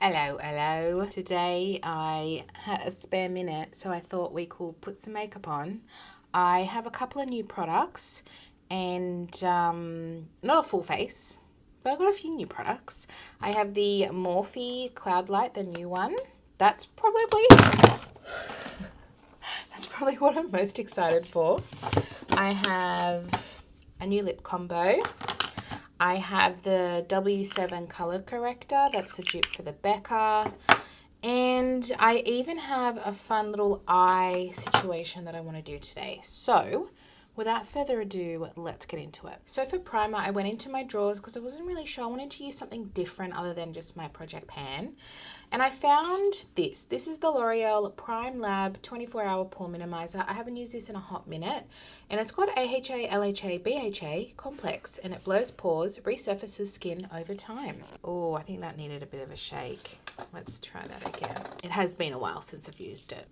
Hello. Today I had a spare minute, so I thought we could put some makeup on. I have a couple of new products and not a full face, but I've got a few new products. I have the Morphe Cloud Light, the new one. That's probably what I'm most excited for. I have a new lip combo. I have the W7 color corrector. That's a dupe for the Becca. And I even have a fun little eye situation that I want to do today. So without further ado, let's get into it. So for primer, I went into my drawers because I wasn't really sure. I wanted to use something different other than just my Project Pan. And I found this. This is the L'Oreal Prime Lab 24-hour pore minimizer. I haven't used this in a hot minute. And it's got AHA, LHA, BHA complex. And it blows pores, resurfaces skin over time. Oh, I think that needed a bit of a shake. Let's try that again. It has been a while since I've used it.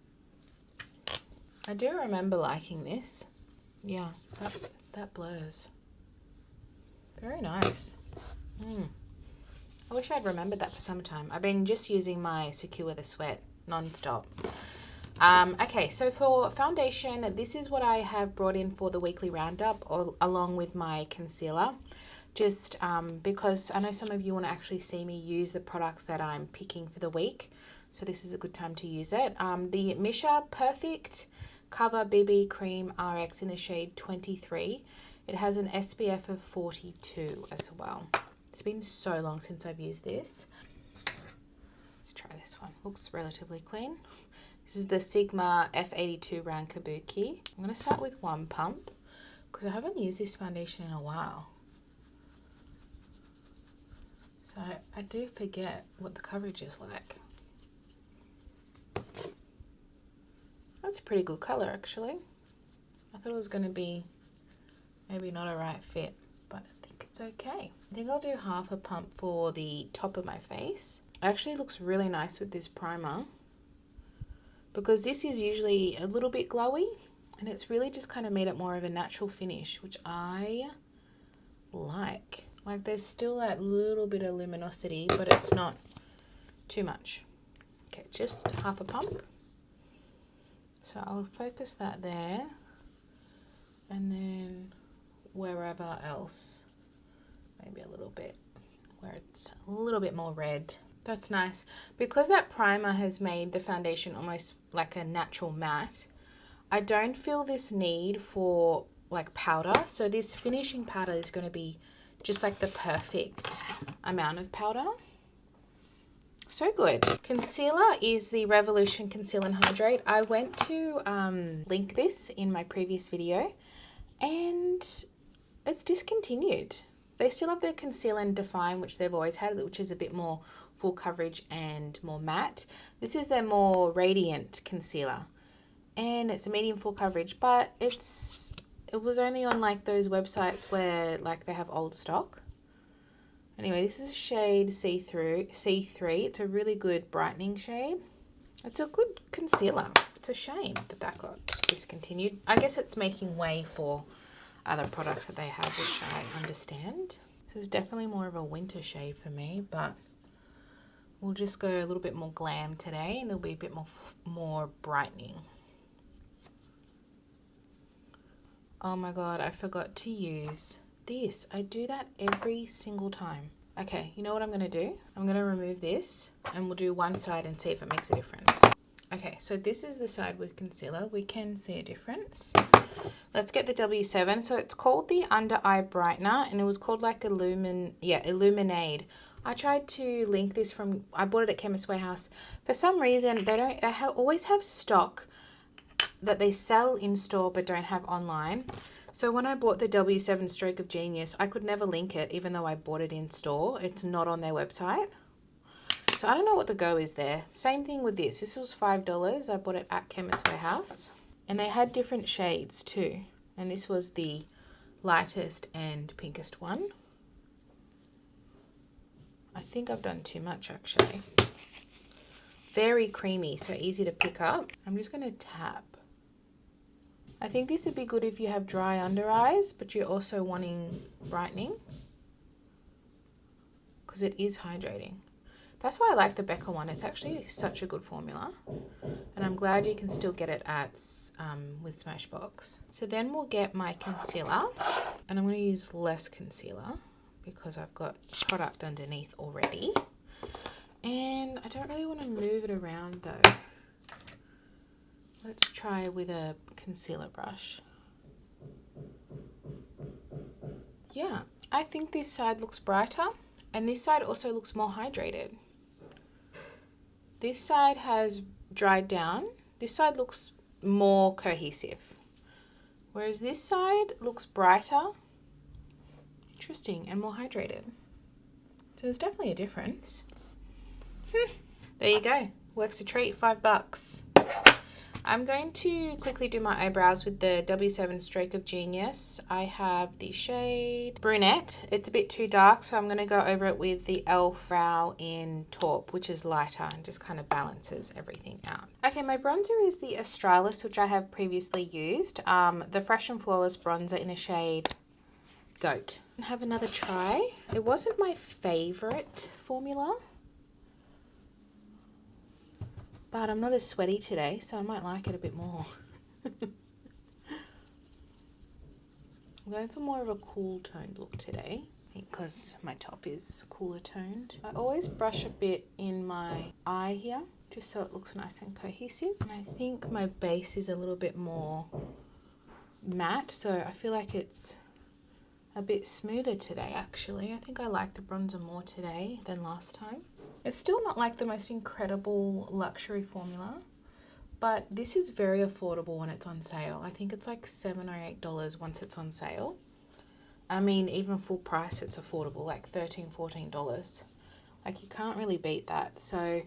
I do remember liking this. Yeah, that blurs. Very nice. I wish I'd remembered that for summertime. I've been just using my Secure the Sweat non-stop. Okay, so for foundation, this is what I have brought in for the weekly roundup along with my concealer. Just because I know some of you want to actually see me use the products that I'm picking for the week. So this is a good time to use it. The Misha Perfect Cover BB Cream RX in the shade 23. It has an SPF of 42 as well. It's been so long since I've used this. Let's try this one. Looks relatively clean. This is the Sigma F82 Round Kabuki. I'm going to start with one pump because I haven't used this foundation in a while. So I do forget what the coverage is like. That's a pretty good color actually. I thought it was going to be maybe not a right fit, but I think it's okay. I think I'll do half a pump for the top of my face. It actually looks really nice with this primer because this is usually a little bit glowy and it's really just kind of made it more of a natural finish, which I like. Like there's still that little bit of luminosity, but it's not too much. Okay, just half a pump. So I'll focus that there and then wherever else, maybe a little bit where it's a little bit more red. That's nice. Because that primer has made the foundation almost like a natural matte, I don't feel this need for like powder. So this finishing powder is going to be just like the perfect amount of powder. So good. Concealer is the Revolution Conceal and Hydrate. I went to link this in my previous video and it's discontinued. They still have their Conceal and Define, which they've always had, which is a bit more full coverage and more matte. This is their more radiant concealer and it's a medium full coverage, but it was only on like those websites where like they have old stock. Anyway, this is a shade C3. It's a really good brightening shade. It's a good concealer. It's a shame that got discontinued. I guess it's making way for other products that they have, which I understand. This is definitely more of a winter shade for me, but we'll just go a little bit more glam today and it'll be a bit more brightening. Oh my god, I forgot to use this. I do that every single time. Okay, you know what I'm going to do? I'm going to remove this and we'll do one side and see if it makes a difference. Okay, so this is the side with concealer. We can see a difference. Let's get the W7. So it's called the Under Eye Brightener and it was called like Illuminaid. I tried to link this from, I bought it at Chemist Warehouse. For some reason, they always have stock that they sell in store but don't have online. So when I bought the W7 Stroke of Genius, I could never link it even though I bought it in store. It's not on their website. So I don't know what the go is there. Same thing with this. This was $5. I bought it at Chemist Warehouse. And they had different shades too. And this was the lightest and pinkest one. I think I've done too much actually. Very creamy, so easy to pick up. I'm just going to tap. I think this would be good if you have dry under eyes, but you're also wanting brightening because it is hydrating. That's why I like the Becca one. It's actually such a good formula. And I'm glad you can still get it at with Smashbox. So then we'll get my concealer. And I'm going to use less concealer because I've got product underneath already. And I don't really want to move it around though. Let's try with a concealer brush. Yeah, I think this side looks brighter and this side also looks more hydrated. This side has dried down. This side looks more cohesive. Whereas this side looks brighter, interesting, and more hydrated. So there's definitely a difference. There you go. Works a treat, $5. I'm going to quickly do my eyebrows with the W7 Stroke of Genius. I have the shade Brunette. It's a bit too dark, so I'm going to go over it with the e.l.f. Brow in Taupe, which is lighter and just kind of balances everything out. Okay, my bronzer is the Australis, which I have previously used. The Fresh and Flawless bronzer in the shade Goat. Have another try. It wasn't my favorite formula, but I'm not as sweaty today, so I might like it a bit more. I'm going for more of a cool toned look today because my top is cooler toned. I always brush a bit in my eye here just so it looks nice and cohesive. And I think my base is a little bit more matte, so I feel like it's a bit smoother today actually. I think I like the bronzer more today than last time. It's still not like the most incredible luxury formula, but this is very affordable when it's on sale. I think it's like $7 or $8 once it's on sale. I mean, even full price, it's affordable, like $13, $14. Like you can't really beat that. So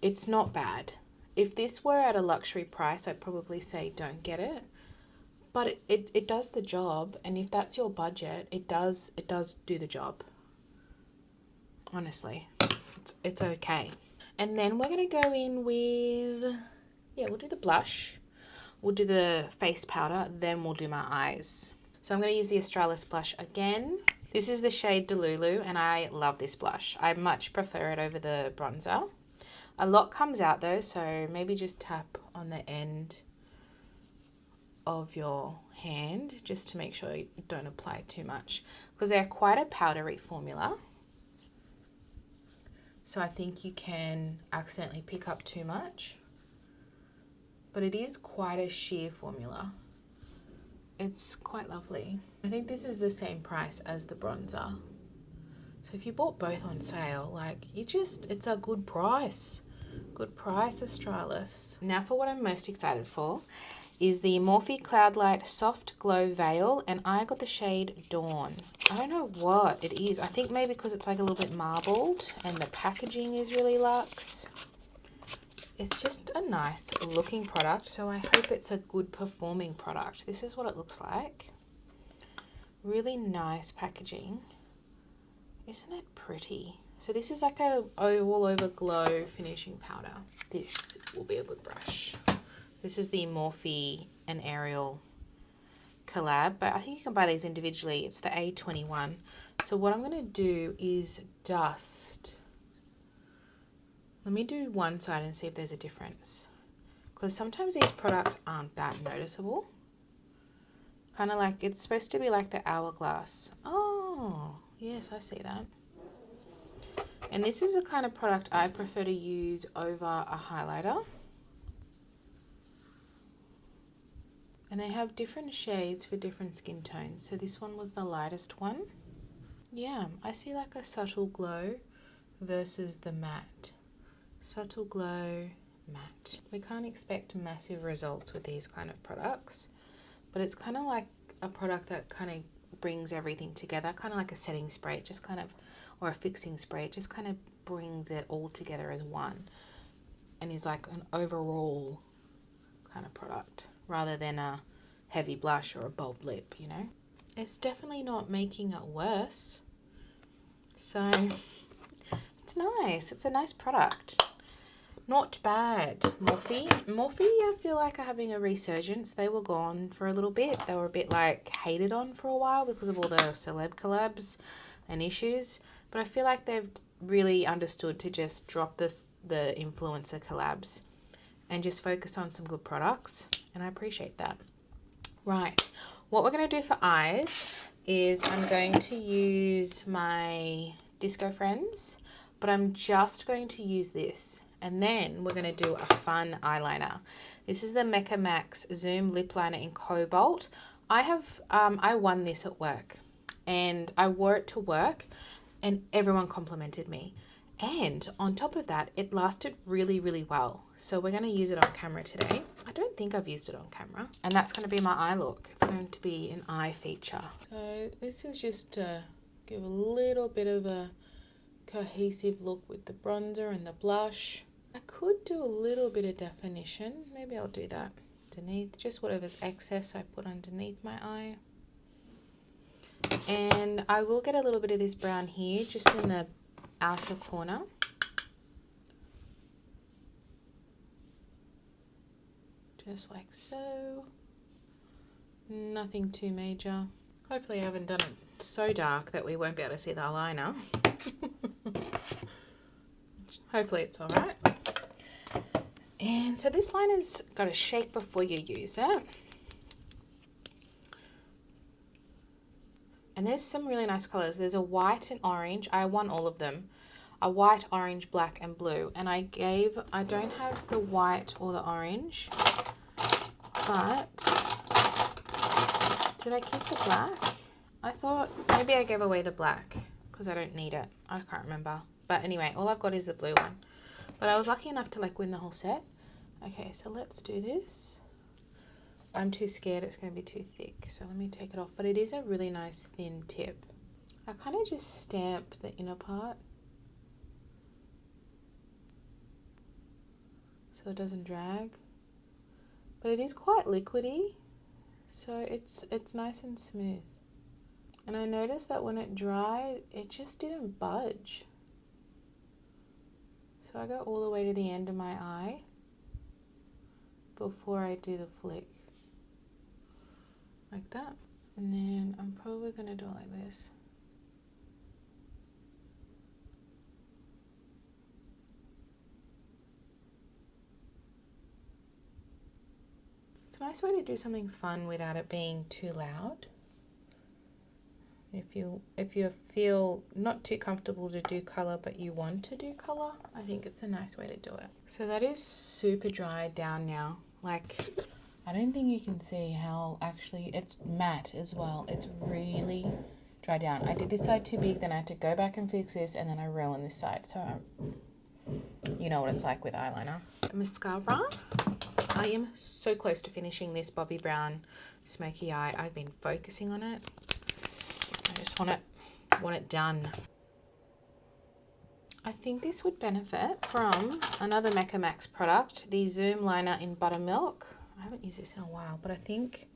it's not bad. If this were at a luxury price, I'd probably say don't get it. But it does the job. And if that's your budget, it does do the job. Honestly. It's okay. And then we're going to go in with, we'll do the blush, we'll do the face powder, then we'll do my eyes. So I'm going to use the Australis blush again. This is the shade Delulu and I love this blush. I much prefer it over the bronzer. A lot comes out though, so maybe just tap on the end of your hand just to make sure you don't apply too much because they're quite a powdery formula. So I think you can accidentally pick up too much, but it is quite a sheer formula. It's quite lovely. I think this is the same price as the bronzer. So if you bought both on sale, like it's a good price. Good price, Australis. Now for what I'm most excited for is the Morphe Cloudlight Soft Glow Veil, and I got the shade Dawn. I don't know what it is. I think maybe because it's like a little bit marbled and the packaging is really luxe. It's just a nice looking product, so I hope it's a good performing product. This is what it looks like. Really nice packaging. Isn't it pretty? So this is like a all over glow finishing powder. This will be a good brush. This is the Morphe and Ariel collab, but I think you can buy these individually. It's the A21. So what I'm going to do is dust. Let me do one side and see if there's a difference. Because sometimes these products aren't that noticeable. Kind of like, it's supposed to be like the Hourglass. Oh, yes, I see that. And this is the kind of product I prefer to use over a highlighter. And they have different shades for different skin tones. So this one was the lightest one. Yeah, I see like a subtle glow versus the matte. Subtle glow, matte. We can't expect massive results with these kind of products, but it's kind of like a product that kind of brings everything together, kind of like a setting spray, just kind of, or a fixing spray, it just kind of brings it all together as one and is like an overall kind of product, rather than a heavy blush or a bold lip, you know. It's definitely not making it worse. So it's nice. It's a nice product. Not bad. Morphe, I feel like are having a resurgence. They were gone for a little bit. They were a bit like hated on for a while because of all the celeb collabs and issues. But I feel like they've really understood to just drop the influencer collabs and just focus on some good products, and I appreciate that. Right, what we're going to do for eyes is I'm going to use my Disco Friends, but I'm just going to use this, and then we're going to do a fun eyeliner. This is the Mecca Max Zoom Lip Liner in Cobalt. I won this at work, and I wore it to work, and everyone complimented me. And on top of that, it lasted really, really well. So we're going to use it on camera today. I don't think I've used it on camera. And that's going to be my eye look. It's going to be an eye feature. So this is just to give a little bit of a cohesive look with the bronzer and the blush. I could do a little bit of definition. Maybe I'll do that underneath. Just whatever's excess I put underneath my eye. And I will get a little bit of this brown here, just in the outer corner. Just like so. Nothing too major. Hopefully I haven't done it so dark that we won't be able to see the eyeliner. Hopefully it's all right. And so this liner's got to shake before you use it. And there's some really nice colors. There's a white and orange. I won all of them. A white, orange, black, and blue. And I don't have the white or the orange, but did I keep the black? I thought maybe I gave away the black because I don't need it. I can't remember. But anyway, all I've got is the blue one. But I was lucky enough to like win the whole set. Okay, so let's do this. I'm too scared it's going to be too thick, so let me take it off. But it is a really nice thin tip. I kind of just stamp the inner part so it doesn't drag. But it is quite liquidy, so it's nice and smooth. And I noticed that when it dried, it just didn't budge. So I go all the way to the end of my eye before I do the flick. Like that. And then I'm probably going to do it like this. It's a nice way to do something fun without it being too loud. If you feel not too comfortable to do colour but you want to do colour, I think it's a nice way to do it. So that is super dried down now. Like, I don't think you can see how actually it's matte as well. It's really dried down. I did this side too big, then I had to go back and fix this, and then I ruined this side. So you know what it's like with eyeliner. Mascara. I am so close to finishing this Bobbi Brown smoky eye. I've been focusing on it. I just want it done. I think this would benefit from another Mecca Max product, the Zoom Liner in Buttermilk. I haven't used this in a while, but I think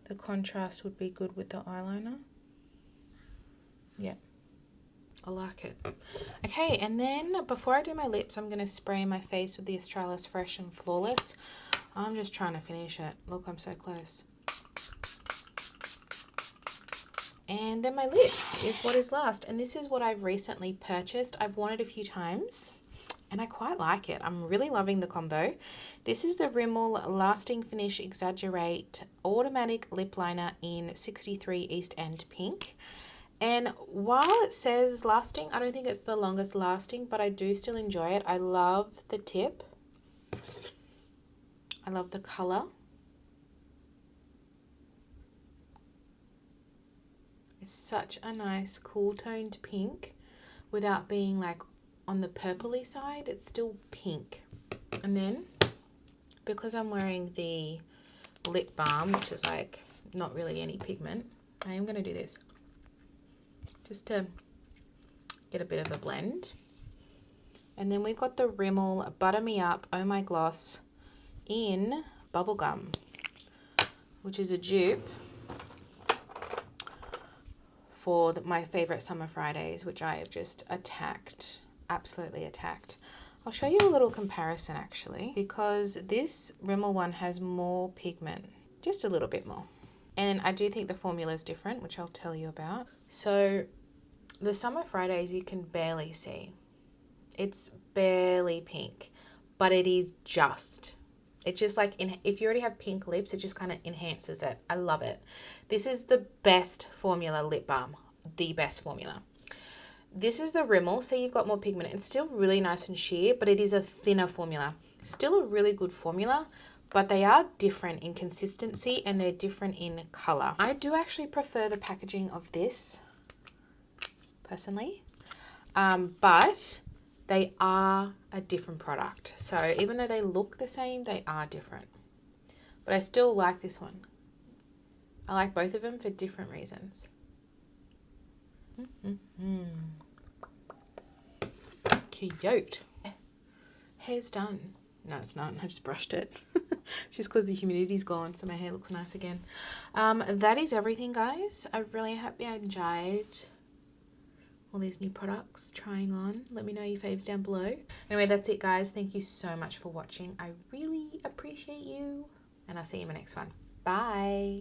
the contrast would be good with the eyeliner. Yeah, I like it. Okay, and then before I do my lips, I'm going to spray my face with the Australis Fresh and Flawless. I'm just trying to finish it. Look, I'm so close. And then my lips is what is last. And this is what I've recently purchased. I've worn it a few times and I quite like it. I'm really loving the combo. This is the Rimmel Lasting Finish Exaggerate Automatic Lip Liner in 63 East End Pink. And while it says lasting, I don't think it's the longest lasting, but I do still enjoy it. I love the tip. I love the color. It's such a nice cool toned pink without being like on the purpley side. It's still pink. And then because I'm wearing the lip balm, which is like not really any pigment, I am going to do this just to get a bit of a blend. And then we've got the Rimmel Butter Me Up Oh My Gloss in Bubblegum, which is a dupe for my favorite Summer Fridays, which I have just attacked, absolutely attacked. I'll show you a little comparison actually, because this Rimmel one has more pigment, just a little bit more. And I do think the formula is different, which I'll tell you about. So the Summer Fridays you can barely see. It's barely pink, but it is just. It's just like, if you already have pink lips, it just kind of enhances it. I love it. This is the best formula lip balm. The best formula. This is the Rimmel, so you've got more pigment. It's still really nice and sheer, but it is a thinner formula. Still a really good formula, but they are different in consistency and they're different in color. I do actually prefer the packaging of this, personally, but they are a different product. So even though they look the same, they are different. But I still like this one. I like both of them for different reasons. Cute. Hair's done. No, it's not. I just brushed it. It's just because the humidity's gone, so my hair looks nice again. That is everything, guys. I'm really happy I enjoyed all these new products trying on. Let me know your faves down below. Anyway, that's it, guys. Thank you so much for watching. I really appreciate you, and I'll see you in my next one. Bye.